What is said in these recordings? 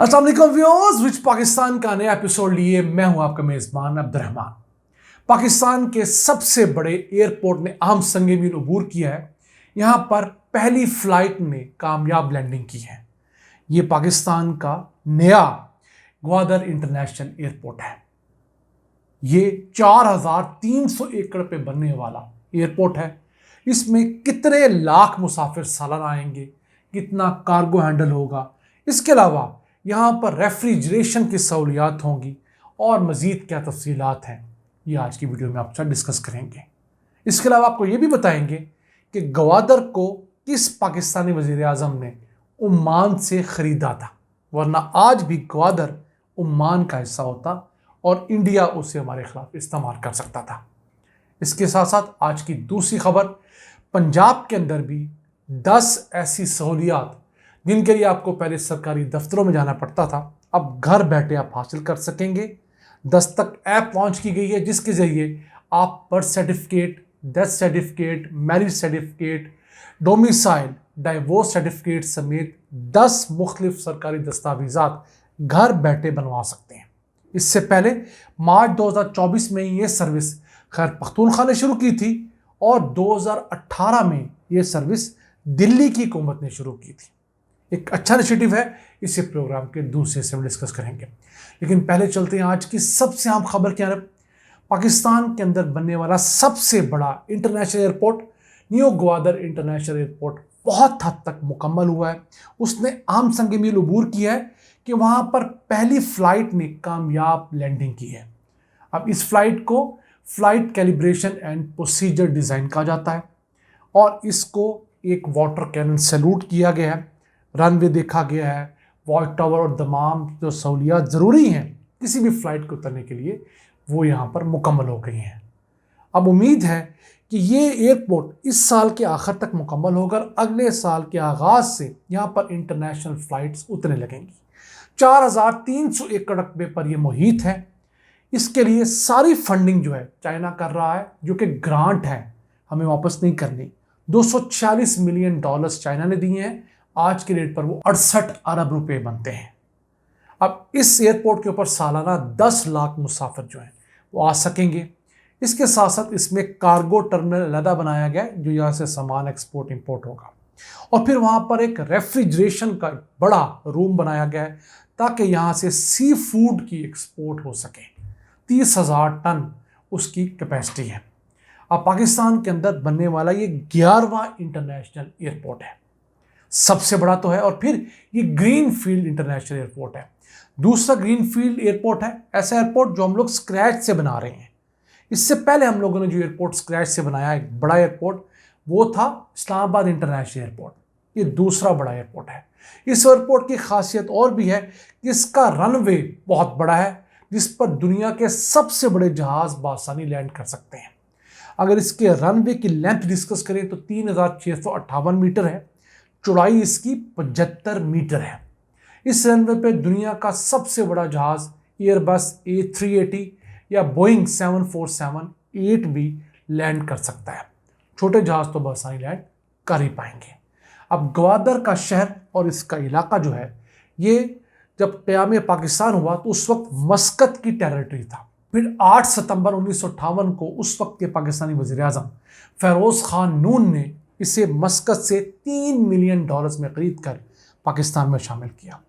अस्सलाम वालेकुम व्यूअर्स, विच पाकिस्तान का नया एपिसोड लिए मैं हूं आपका मेजबान अब्दुर्रहमान। पाकिस्तान के सबसे बड़े एयरपोर्ट ने अहम संग मील अबूर किया है। यहां पर पहली फ्लाइट ने कामयाब लैंडिंग की है। ये पाकिस्तान का नया ग्वादर इंटरनेशनल एयरपोर्ट है। ये 4300 एकड़ पे बनने वाला एयरपोर्ट है। इसमें कितने लाख मुसाफिर सालाना आएंगे, कितना कार्गो हैंडल होगा, इसके अलावा यहाँ पर रेफ्रिजरेशन की सहूलियात होंगी और मज़ीद क्या तफसीलात हैं, ये आज की वीडियो में आपके साथ डिस्कस करेंगे। इसके अलावा आपको ये भी बताएंगे कि ग्वादर को किस पाकिस्तानी वज़ीर आज़म ने ओमान से ख़रीदा था, वरना आज भी ग्वादर ओमान का हिस्सा होता और इंडिया उसे हमारे खिलाफ इस्तेमाल कर सकता था। इसके साथ साथ आज की दूसरी खबर, पंजाब के अंदर भी 10 ऐसी सहूलियात जिनके लिए आपको पहले सरकारी दफ्तरों में जाना पड़ता था, अब घर बैठे आप हासिल कर सकेंगे। दस्तक ऐप लॉन्च की गई है जिसके ज़रिए आप birth certificate, death certificate, marriage certificate, domicile, divorce certificate समेत 10 मुख्तलिफ सरकारी दस्तावेज़ात घर बैठे बनवा सकते हैं। इससे पहले मार्च 2024 में ये सर्विस खैर पख्तूनख्वा ने शुरू की थी और 2018 में ये सर्विस दिल्ली की हुकूमत ने शुरू की थी। एक अच्छा इनिशिएटिव है, इसे प्रोग्राम के दूसरे हिस्से में डिस्कस करेंगे। लेकिन पहले चलते हैं आज की सबसे अहम खबर की तरफ। पाकिस्तान के अंदर बनने वाला सबसे बड़ा international airport new Gwadar international airport बहुत हद तक मुकम्मल हुआ है। उसने अहम संग मील अबूर किया है कि वहाँ पर पहली फ़्लाइट ने कामयाब लैंडिंग की है। अब इस फ्लाइट को flight calibration and procedure design कहा जाता है और इसको एक वाटर कैनन सैल्यूट किया गया है, रनवे देखा गया है, वॉच टावर और तमाम जो सहूलियात ज़रूरी हैं किसी भी फ़्लाइट को उतरने के लिए वो यहाँ पर मुकम्मल हो गई हैं। अब उम्मीद है कि ये एयरपोर्ट इस साल के आखिर तक मुकम्मल होकर अगले साल के आगाज़ से यहाँ पर इंटरनेशनल फ़्लाइट्स उतरने लगेंगी। 4300 एकड़ रकबे पर यह मुहित है। इसके लिए सारी फंडिंग जो है चाइना कर रहा है, जो कि ग्रांट है, हमें वापस नहीं करनी। 246 मिलियन डॉलर्स चाइना ने दिए हैं। आज के रेट पर वो 68 अरब रुपए बनते हैं। अब इस एयरपोर्ट के ऊपर सालाना 10 लाख मुसाफिर जो हैं वो आ सकेंगे। इसके साथ साथ इसमें कार्गो टर्मिनल अलहदा बनाया गया है जो यहाँ से सामान एक्सपोर्ट इंपोर्ट होगा और फिर वहाँ पर एक रेफ्रिजरेशन का बड़ा रूम बनाया गया है ताकि यहाँ से सी फूड की एक्सपोर्ट हो सके। 30,000 टन उसकी कैपेसिटी है। अब पाकिस्तान के अंदर बनने वाला ये 11वां इंटरनेशनल एयरपोर्ट है, सबसे बड़ा तो है, और फिर ये ग्रीन फील्ड इंटरनेशनल एयरपोर्ट है। दूसरा ग्रीन फील्ड एयरपोर्ट है ऐसा एयरपोर्ट जो हम लोग स्क्रैच से बना रहे हैं। इससे पहले हम लोगों ने जो एयरपोर्ट स्क्रैच से बनाया एक बड़ा एयरपोर्ट वो था इस्लामाबाद इंटरनेशनल एयरपोर्ट। ये दूसरा बड़ा एयरपोर्ट है। इस एयरपोर्ट की खासियत और भी है कि इसका रनवे बहुत बड़ा है जिस पर दुनिया के सबसे बड़े जहाज़ बासानी लैंड कर सकते हैं। अगर इसके रनवे की लेंथ डिस्कस करें तो 3658 मीटर है, चौड़ाई इसकी 75 मीटर है। इस रनवे पे दुनिया का सबसे बड़ा जहाज़ एयरबस A380 या बोइंग 747-8 भी लैंड कर सकता है। छोटे जहाज़ तो बासानी लैंड कर ही पाएंगे। अब ग्वादर का शहर और इसका इलाका जो है, ये जब क़याम पाकिस्तान हुआ तो उस वक्त मस्कत की टेरिटरी था। फिर 8 सितंबर 1958 को उस वक्त के पाकिस्तानी वज़ीर आज़म फ़िरोज़ ख़ान नून ने इसे मस्कत से $3 मिलियन में ख़रीद कर पाकिस्तान में शामिल किया।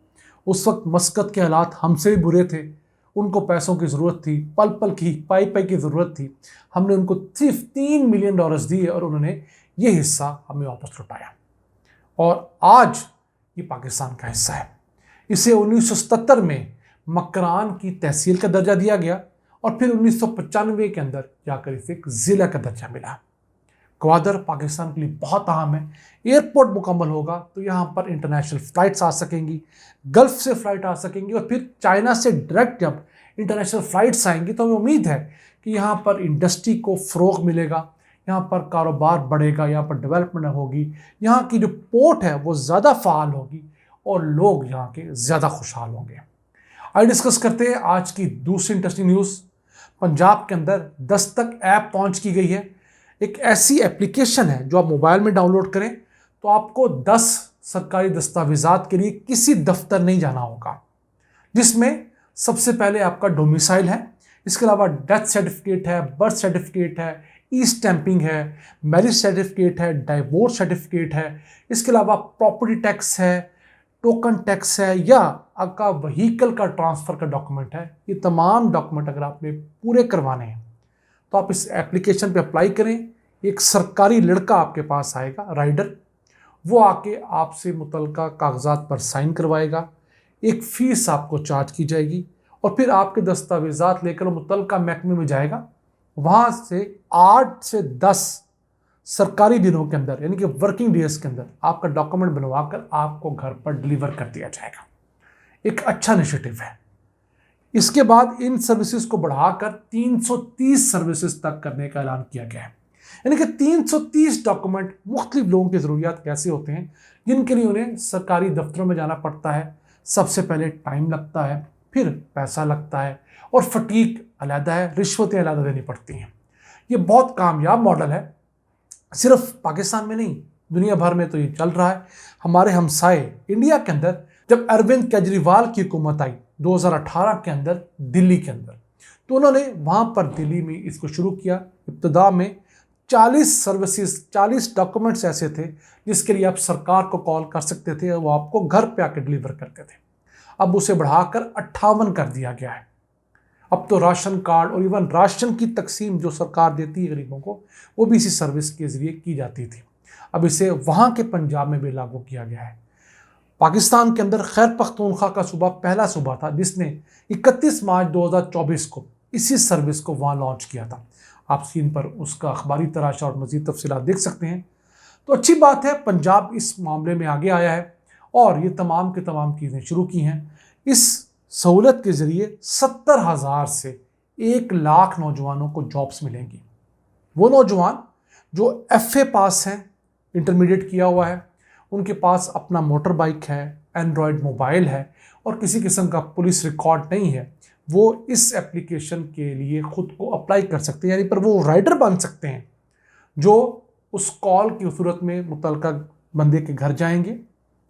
उस वक्त मस्कत के हालात हमसे भी बुरे थे, उनको पैसों की ज़रूरत थी, पल पल की पाई की ज़रूरत थी। हमने उनको सिर्फ $3 मिलियन दिए और उन्होंने ये हिस्सा हमें वापस लौटाया और आज ये पाकिस्तान का हिस्सा है। इसे 1977 में मकरान की तहसील का दर्जा दिया गया और फिर 1995 के अंदर जाकर इसे एक ज़िला का दर्जा मिला। ग्वादर पाकिस्तान के लिए बहुत अहम है। एयरपोर्ट मुकम्मल होगा तो यहाँ पर इंटरनेशनल फ़्लाइट्स आ सकेंगी, गल्फ़ से फ़्लाइट आ सकेंगी और फिर चाइना से डायरेक्ट जब इंटरनेशनल फ़्लाइट्स आएंगी तो हमें उम्मीद है कि यहाँ पर इंडस्ट्री को फ़रोग़ मिलेगा, यहाँ पर कारोबार बढ़ेगा, यहाँ पर डेवलपमेंट होगी, यहाँ की जो पोर्ट है वो ज़्यादा फ़ाल होगी और लोग यहाँ के ज़्यादा खुशहाल होंगे। आइए डिस्कस करते हैं आज की दूसरी इंटरेस्टिंग न्यूज़। पंजाब के अंदर दस्तक ऐप लॉन्च की गई है। एक ऐसी एप्लीकेशन है जो आप मोबाइल में डाउनलोड करें तो आपको 10 सरकारी दस्तावेज़ात के लिए किसी दफ्तर नहीं जाना होगा। जिसमें सबसे पहले आपका डोमिसाइल है, इसके अलावा डेथ सर्टिफिकेट है, बर्थ सर्टिफिकेट है, ई स्टैंपिंग है, मैरिज सर्टिफिकेट है, डाइवोर्स सर्टिफिकेट है, इसके अलावा प्रॉपर्टी टैक्स है, टोकन टैक्स है, या आपका व्हीकल का ट्रांसफ़र का डॉक्यूमेंट है। ये तमाम डॉक्यूमेंट अगर आपने पूरे करवाने हैं तो आप इस एप्लीकेशन पे अप्लाई करें। एक सरकारी लड़का आपके पास आएगा, राइडर, वो आके आपसे मुतल्लिका कागजात पर साइन करवाएगा। एक फ़ीस आपको चार्ज की जाएगी और फिर आपके दस्तावेज़ात लेकर मुतल्लिका महकमे में जाएगा। वहाँ से 8 से 10 सरकारी दिनों के अंदर, यानी कि वर्किंग डेज के अंदर, आपका डॉक्यूमेंट बनवाकर आपको घर पर डिलीवर कर दिया जाएगा। एक अच्छा इनिशिएटिव है। इसके बाद इन सर्विसेज को बढ़ाकर 330 सर्विसेज तक करने का ऐलान किया गया है। यानी कि 330 डॉक्यूमेंट मुख्तलिफ लोगों की ज़रूरियात कैसे होते हैं, जिनके लिए उन्हें सरकारी दफ्तरों में जाना पड़ता है। सबसे पहले टाइम लगता है, फिर पैसा लगता है, और फटीक अलहदा है, रिश्वतें अलहदा देनी पड़ती हैं। ये बहुत कामयाब मॉडल है, सिर्फ पाकिस्तान में नहीं, दुनिया भर में तो ये चल रहा है। हमारे हमसाए इंडिया के अंदर जब अरविंद केजरीवाल की हुकूमत आई 2018 के अंदर दिल्ली के अंदर, तो उन्होंने वहाँ पर दिल्ली में इसको शुरू किया। इब्तिदा में 40 सर्विसेज, 40 डॉक्यूमेंट्स ऐसे थे जिसके लिए आप सरकार को कॉल कर सकते थे, वो आपको घर पे आके डिलीवर करते थे। अब उसे बढ़ाकर 58 कर दिया गया है। अब तो राशन कार्ड और इवन राशन की तकसीम जो सरकार देती है गरीबों को, वो भी इसी सर्विस के ज़रिए की जाती थी। अब इसे वहाँ के पंजाब में भी लागू किया गया है। पाकिस्तान के अंदर खैर पख्तूनख्वा का सूबा पहला सूबा था जिसने 31 मार्च 2024 को इसी सर्विस को वहाँ लॉन्च किया था। आप स्क्रीन पर उसका अखबारी तराशा और मज़ीद तफसीलात देख सकते हैं। तो अच्छी बात है, पंजाब इस मामले में आगे आया है और ये तमाम की तमाम चीज़ें शुरू की हैं। इस सहूलत के ज़रिए 70,000 से 1 लाख नौजवानों को जॉब्स मिलेंगी। वो नौजवान जो FA पास हैं, इंटरमीडिएट किया हुआ है, उनके पास अपना मोटर बाइक है, एंड्रॉयड मोबाइल है और किसी किस्म का पुलिस रिकॉर्ड नहीं है, वो इस एप्लीकेशन के लिए ख़ुद को अप्लाई कर सकते हैं। यानी पर वो राइडर बन सकते हैं जो उस कॉल की सूरत में मुतल्लिका बंदे के घर जाएंगे,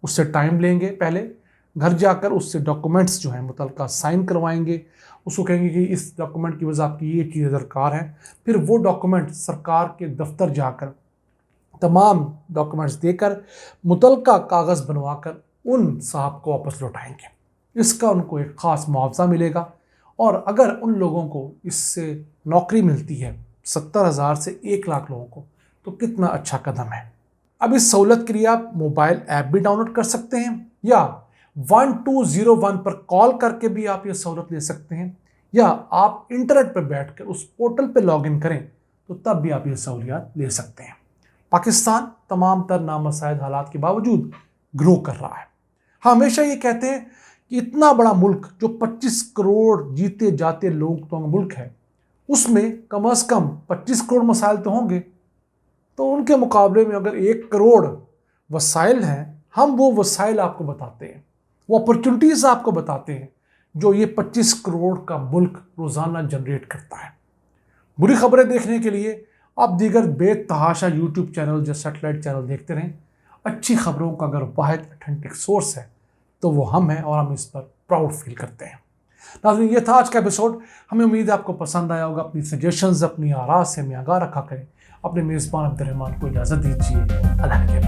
उससे टाइम लेंगे, पहले घर जाकर उससे डॉक्यूमेंट्स जो हैं मुतल्लिका साइन करवाएंगे, उसको कहेंगे कि इस डॉक्यूमेंट की वजह आपकी ये चीज़ दरकार है। फिर वो डॉक्यूमेंट सरकार के दफ्तर जाकर तमाम डॉक्यूमेंट्स देकर मुतल्लिका कागज़ बनवाकर उन साहब को वापस लौटाएंगे। इसका उनको एक ख़ास मुआवजा मिलेगा और अगर उन लोगों को इससे नौकरी मिलती है 70,000 से 1 लाख लोगों को, तो कितना अच्छा कदम है। अब इस सहूलत के लिए आप मोबाइल ऐप भी डाउनलोड कर सकते हैं या 1201 पर कॉल करके भी आप ये सहूलत ले सकते हैं, या आप इंटरनेट पर बैठकर उस पोर्टल पर लॉगिन करें तो तब भी आप ये सहूलियत ले सकते हैं। पाकिस्तान तमाम तर नामसाइद हालात के बावजूद ग्रो कर रहा है। हम हमेशा ये कहते हैं कि इतना बड़ा मुल्क जो 25 करोड़ जीते जाते लोग तो मुल्क है, उसमें कम से कम 25 करोड़ मसाइल तो होंगे। तो उनके मुकाबले में अगर 1 करोड़ वसाइल हैं, हम वो वसाइल आपको बताते हैं, वो अपॉर्चुनिटीज़ आपको बताते हैं जो ये 25 करोड़ का मुल्क रोज़ाना जनरेट करता है। बुरी खबरें देखने के लिए आप दीगर बेतहाशा यूट्यूब चैनल या सेटेलाइट चैनल देखते रहें। अच्छी खबरों का अगर वाहिद ऑथेंटिक सोर्स है तो वो हम हैं और हम इस पर प्राउड फील करते हैं। नाज़रीन, ये था आज का एपिसोड। हमें उम्मीद है आपको पसंद आया होगा। अपनी सजेशंस, अपनी आरा से हमें आगाह रखा करें। अपने मेज़बान अब्दुर्रहमान को इजाज़त दीजिए। अल्लाह के